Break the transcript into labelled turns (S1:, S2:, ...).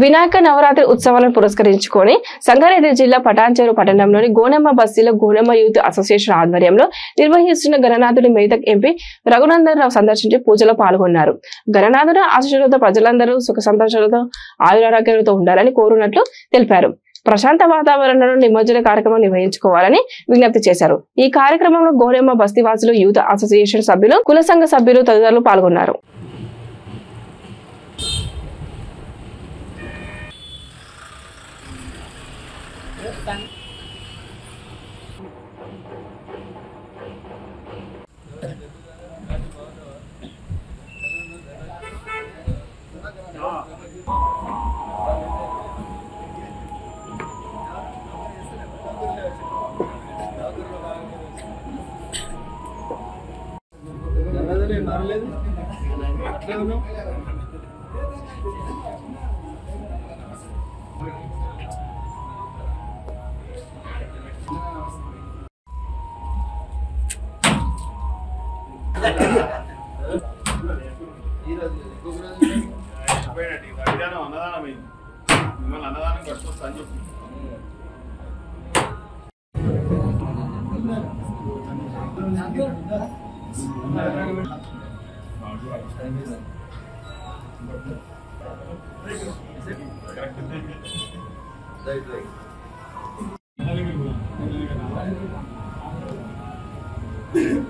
S1: వినాయక నవరాత్రి ఉత్సవాలను పురస్కరించుకొని సంగారెడ్డి జిల్లా పటాన్చెరు పట్టణంలోని గోనెమ్మ బస్తీలో గోనెమ్మ యూత్ అసోసియేషన్ ఆధ్వర్యంలో నిర్వహిస్తున్న గణనాథుని మేదక్ ఎంపీ రఘునందన్ రావు సందర్శించి పూజలో పాల్గొన్నారు. గణనాథుని ఆశీస్సులతో ప్రజలందరూ సుఖ సంతోషాలతో ఆయురారోగ్యాలతో ఉండాలని కోరునట్లు తెలిపారు. ప్రశాంత వాతావరణంలో నిమజ్జన కార్యక్రమం నిర్వహించుకోవాలని విజ్ఞప్తి చేశారు. ఈ కార్యక్రమంలో గోనెమ్మ బస్తీవాసులు, యూత్ అసోసియేషన్ సభ్యులు, కుల సంఘ సభ్యులు తదితరులు పాల్గొన్నారు.
S2: Right.